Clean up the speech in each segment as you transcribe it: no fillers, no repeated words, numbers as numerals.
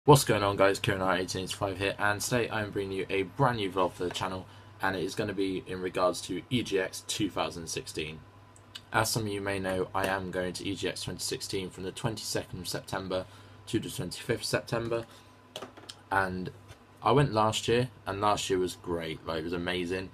What's going on, guys? Kieran1885 here, and today I am bringing you a brand new vlog for the channel, and it is going to be in regards to EGX 2016. As some of you may know, I am going to EGX 2016 from the 22nd of September to the 25th September, and I went last year, and last year was great. Like, it was amazing,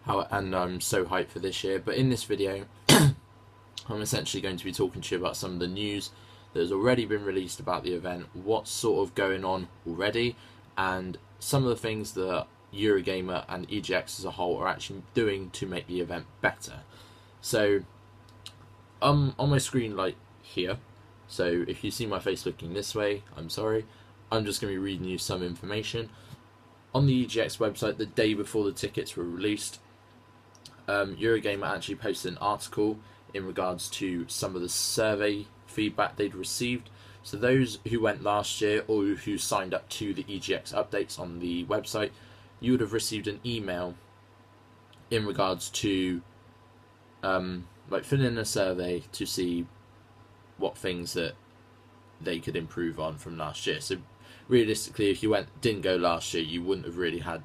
and I'm so hyped for this year. But in this video, I'm essentially going to be talking to you about some of the news that has already been released about the event, what's sort of going on already, and some of the things that Eurogamer and EGX as a whole are actually doing to make the event better. So, on my screen, like here, so if you see my face looking this way, I'm sorry, I'm just going to be reading you some information. On the EGX website, the day before the tickets were released, Eurogamer actually posted an article in regards to some of the survey feedback they'd received. So those who went last year or who signed up to the EGX updates on the website, you would have received an email in regards to like filling in a survey to see what things that they could improve on from last year. So realistically, if you didn't go last year, you wouldn't have really had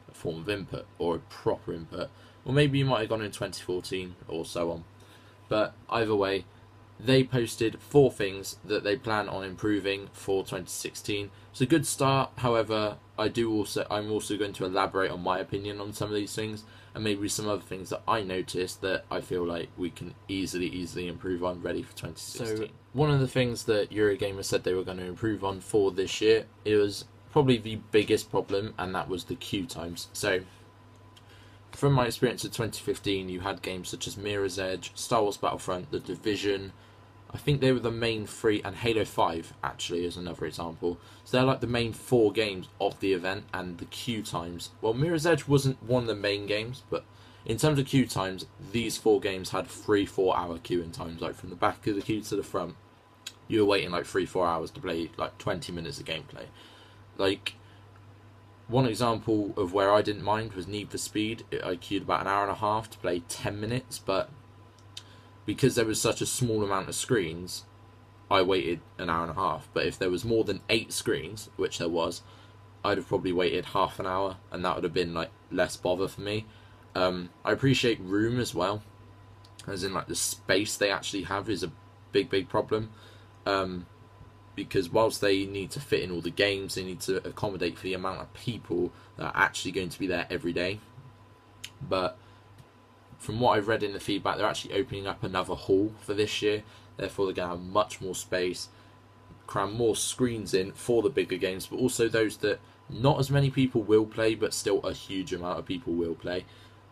a form of input or a proper input, or maybe you might have gone in 2014 or so on. But either way, they posted 4 things that they plan on improving for 2016. It's a good start. However, I'm also going to elaborate on my opinion on some of these things, and maybe some other things that I noticed that I feel like we can easily improve on ready for 2016. So one of the things that Eurogamer said they were going to improve on for this year, it was probably the biggest problem, and that was the queue times. So from my experience of 2015, you had games such as Mirror's Edge, Star Wars Battlefront, The Division. I think they were the main 3, and Halo 5 actually is another example. So they're like the main 4 games of the event, and the queue times. Well, Mirror's Edge wasn't one of the main games, but in terms of queue times, these 4 games had 3-4 hour queuing times. Like from the back of the queue to the front, you were waiting like 3-4 hours to play like 20 minutes of gameplay. Like, one example of where I didn't mind was Need for Speed. I queued about an hour and a half to play 10 minutes, but because there was such a small amount of screens, I waited an hour and a half. But if there was more than 8 screens, which there was, I'd have probably waited half an hour, and that would have been like less bother for me. I appreciate room as well, as in like the space they actually have is a big problem. Because whilst they need to fit in all the games, they need to accommodate for the amount of people that are actually going to be there every day. But from what I've read in the feedback, they're actually opening up another hall for this year. Therefore, they're going to have much more space, cram more screens in for the bigger games, but also those that not as many people will play, but still a huge amount of people will play.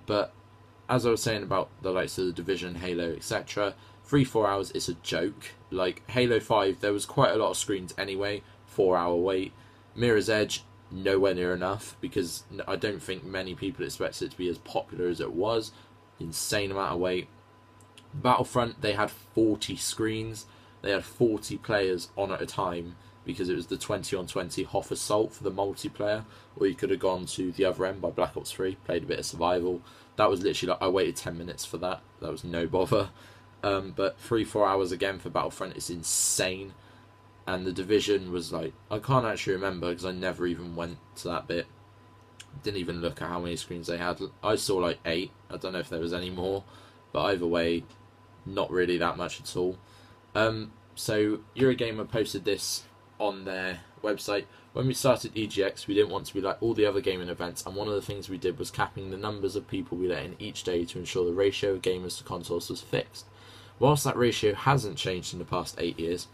But as I was saying about the likes of The Division, Halo, etc., 3-4 hours is a joke. Like Halo 5, there was quite a lot of screens anyway, 4-hour wait. Mirror's Edge, nowhere near enough, because I don't think many people expected it to be as popular as it was. Insane amount of wait. Battlefront, they had 40 screens. They had 40 players on at a time, because it was the 20-on-20 Hoth Assault for the multiplayer, or you could have gone to the other end by Black Ops 3, played a bit of survival. That was literally like, I waited 10 minutes for that. That was no bother. But 3-4 hours again for Battlefront is insane. And The Division was like, I can't actually remember because I never even went to that bit. Didn't even look at how many screens they had. I saw like 8. I don't know if there was any more, but either way, not really that much at all. So Eurogamer posted this on their website. When we started EGX, we didn't want to be like all the other gaming events, and one of the things we did was capping the numbers of people we let in each day to ensure the ratio of gamers to consoles was fixed. Whilst that ratio hasn't changed in the past 8 years,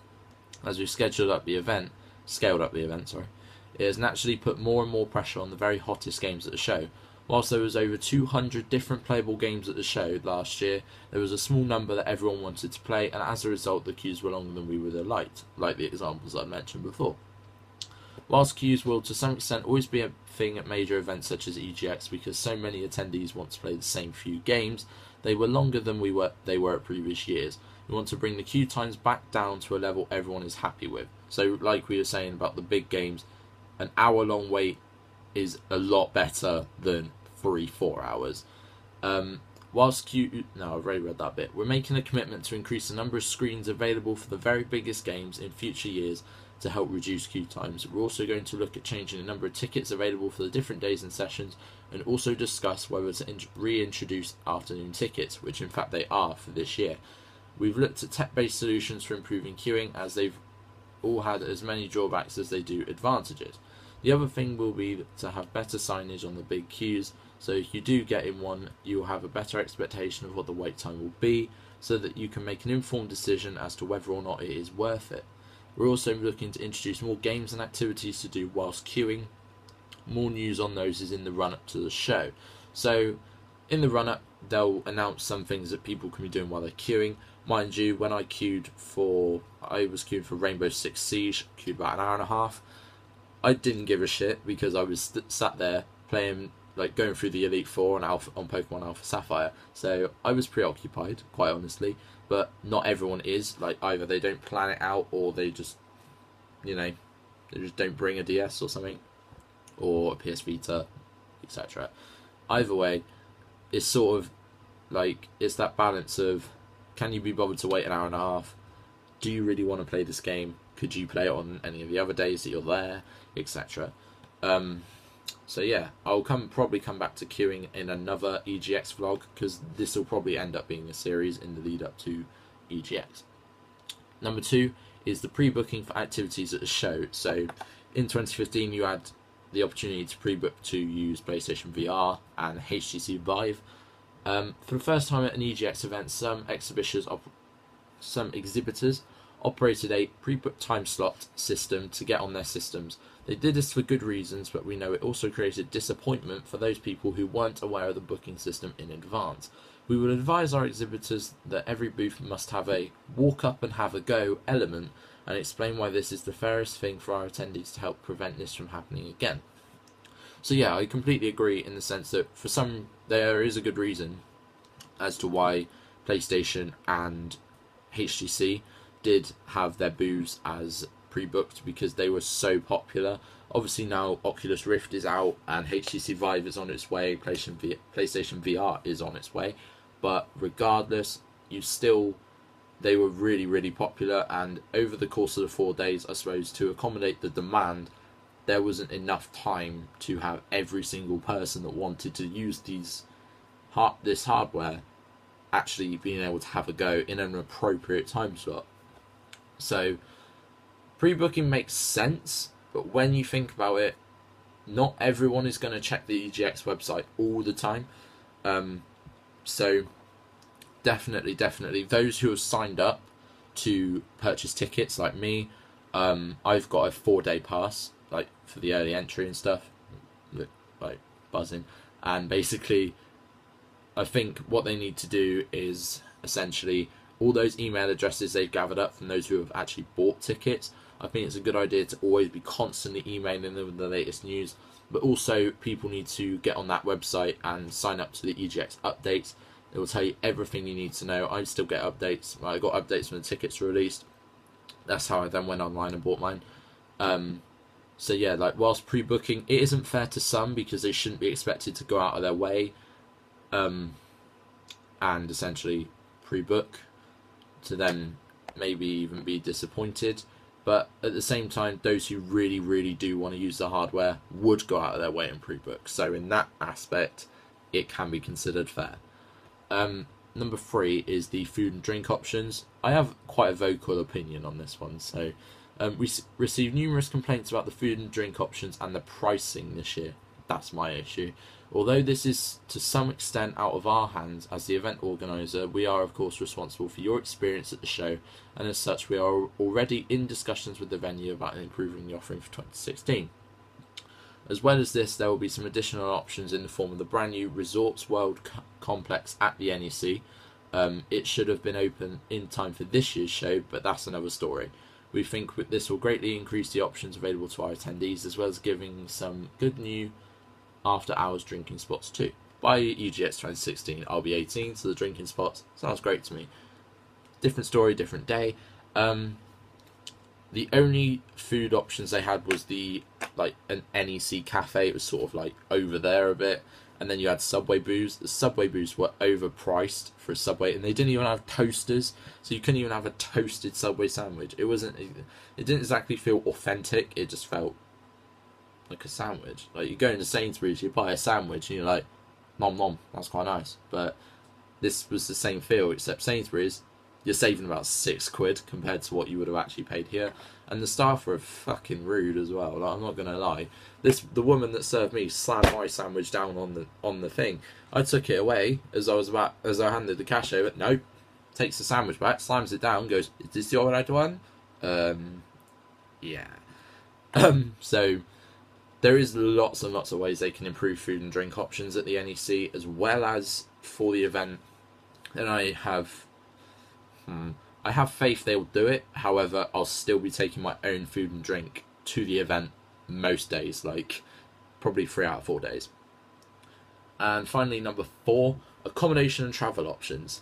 as we've scaled up the event, it has naturally put more and more pressure on the very hottest games at the show. Whilst there was over 200 different playable games at the show last year, there was a small number that everyone wanted to play, and as a result the queues were longer than we would have liked, like the examples I mentioned before. Whilst queues will to some extent always be a thing at major events such as EGX, because so many attendees want to play the same few games, they were longer than they were at previous years. We want to bring the queue times back down to a level everyone is happy with. So like we were saying about the big games, an hour-long wait is a lot better than 3-4 hours. Whilst no, I've already read that bit. We're making a commitment to increase the number of screens available for the very biggest games in future years, to help reduce queue times. We're also going to look at changing the number of tickets available for the different days and sessions, and also discuss whether to reintroduce afternoon tickets, which in fact they are for this year. We've looked at tech-based solutions for improving queuing, as they've all had as many drawbacks as they do advantages. The other thing will be to have better signage on the big queues, so if you do get in one, you'll have a better expectation of what the wait time will be, so that you can make an informed decision as to whether or not it is worth it. We're also looking to introduce more games and activities to do whilst queuing. More news on those is in the run-up to the show. So in the run-up, they'll announce some things that people can be doing while they're queuing. Mind you, when I was queued for Rainbow Six Siege, queued about an hour and a half. I didn't give a shit because I was sat there playing, like going through the Elite Four on Pokemon Alpha Sapphire. So I was preoccupied, quite honestly. But not everyone is. Like, either they don't plan it out, or they just, they just don't bring a DS or something, or a PS Vita, etc. Either way, it's sort of like, it's that balance of, can you be bothered to wait an hour and a half? Do you really want to play this game? Could you play it on any of the other days that you're there, etc. So yeah, I'll probably come back to queuing in another EGX vlog, because this will probably end up being a series in the lead up to EGX. Number 2 is the pre-booking for activities at the show. So in 2015 you had the opportunity to pre-book to use PlayStation VR and HTC Vive. For the first time at an EGX event, some exhibitors operated a pre-booked time slot system to get on their systems. They did this for good reasons, but we know it also created disappointment for those people who weren't aware of the booking system in advance. We would advise our exhibitors that every booth must have a walk up and have a go element, and explain why this is the fairest thing for our attendees to help prevent this from happening again. So yeah, I completely agree in the sense that for some, there is a good reason as to why PlayStation and HTC did have their booths as pre-booked, because they were so popular. Obviously now Oculus Rift is out and HTC Vive is on its way, PlayStation VR is on its way, but regardless, they were really, really popular, and over the course of the 4 days, I suppose, to accommodate the demand, there wasn't enough time to have every single person that wanted to use this hardware actually being able to have a go in an appropriate time slot. So pre-booking makes sense, but when you think about it, not everyone is going to check the EGX website all the time. So definitely, those who have signed up to purchase tickets, like me, I've got a 4-day pass, like for the early entry and stuff, like buzzing. And basically, I think what they need to do is essentially all those email addresses they've gathered up from those who have actually bought tickets. I think it's a good idea to always be constantly emailing them with the latest news, but also people need to get on that website and sign up to the EGX updates. It will tell you everything you need to know. I still get updates. I got updates when the tickets were released. That's how I then went online and bought mine. So yeah, like whilst pre-booking, it isn't fair to some because they shouldn't be expected to go out of their way and essentially pre-book to then maybe even be disappointed. But at the same time, those who really, really do want to use the hardware would go out of their way and pre-book. So in that aspect, it can be considered fair. Number 3 is the food and drink options. I have quite a vocal opinion on this one. So we received numerous complaints about the food and drink options and the pricing this year. That's my issue. Although this is to some extent out of our hands as the event organiser, we are of course responsible for your experience at the show, and as such we are already in discussions with the venue about improving the offering for 2016. As well as this, there will be some additional options in the form of the brand new Resorts World complex at the NEC. It should have been open in time for this year's show, but that's another story. We think this will greatly increase the options available to our attendees, as well as giving some good new after hours drinking spots too. By EGX 2016 I'll be 18, so the drinking spots sounds great to me. Different story, different day. The only food options they had was an NEC cafe. It was sort of like over there a bit, And then you had Subway booze. The Subway booze were overpriced for a Subway, and they didn't even have toasters, so you couldn't even have a toasted Subway sandwich. It didn't exactly feel authentic. It just felt like a sandwich. Like you go into Sainsbury's, you buy a sandwich, and you're like, nom nom, that's quite nice. But this was the same feel, except Sainsbury's, you're saving about £6 compared to what you would have actually paid here. And the staff were fucking rude as well. Like, I'm not gonna lie. The woman that served me slammed my sandwich down on the thing. I took it away as I handed the cash over. No, takes the sandwich back, slams it down, goes, "Is this your right one?" Yeah. So there is lots and lots of ways they can improve food and drink options at the NEC, as well as for the event. And I have faith they will do it. However, I'll still be taking my own food and drink to the event most days, like probably 3 out of 4 days. And finally, number 4, accommodation and travel options.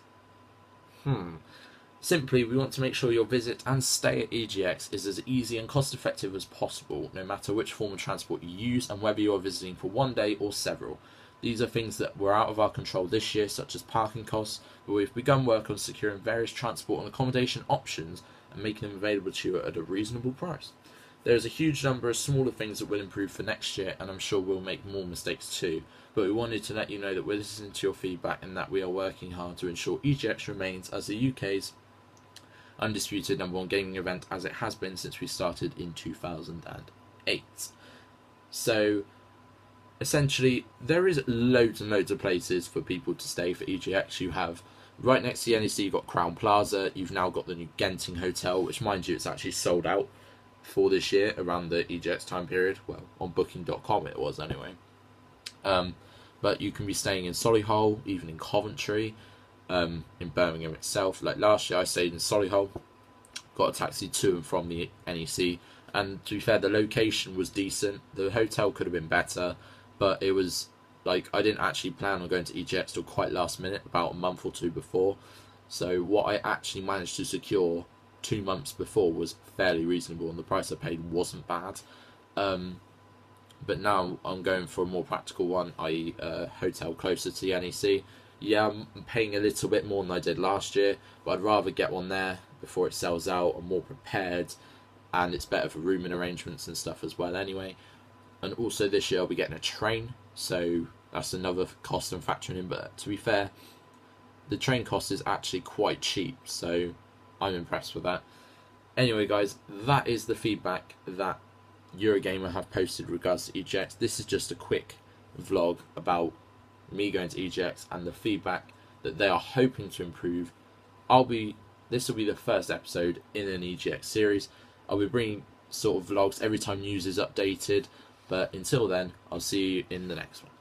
Simply, we want to make sure your visit and stay at EGX is as easy and cost effective as possible, no matter which form of transport you use and whether you are visiting for 1 day or several. These are things that were out of our control this year, such as parking costs, but we've begun work on securing various transport and accommodation options and making them available to you at a reasonable price. There is a huge number of smaller things that will improve for next year, and I'm sure we'll make more mistakes too, but we wanted to let you know that we're listening to your feedback and that we are working hard to ensure EGX remains as the UK's undisputed #1 gaming event, as it has been since we started in 2008. So essentially, there is loads and loads of places for people to stay for EGX. You have, right next to the NEC, you've got Crown Plaza. You've now got the new Genting Hotel, which, mind you, it's actually sold out for this year around the EGX time period. Well, on booking.com it was anyway. But you can be staying in Solihull, even in Coventry, in Birmingham itself. Like last year I stayed in Solihull, got a taxi to and from the NEC, and to be fair, the location was decent. The hotel could have been better, but it was like, I didn't actually plan on going to EGX till quite last minute, about a month or 2 before. So what I actually managed to secure 2 months before was fairly reasonable, and the price I paid wasn't bad. But now I'm going for a more practical one, i.e. a hotel closer to the NEC. Yeah, I'm paying a little bit more than I did last year, but I'd rather get one there before it sells out. I'm more prepared, and it's better for rooming arrangements and stuff as well anyway. And also this year I'll be getting a train, so that's another cost I'm factoring in. But to be fair, the train cost is actually quite cheap, so I'm impressed with that. Anyway guys, that is the feedback that Eurogamer have posted in regards to EGX. This is just a quick vlog about me going to EGX and the feedback that they are hoping to improve. This will be the first episode in an EGX series. I'll be bringing sort of vlogs every time news is updated, but until then, I'll see you in the next one.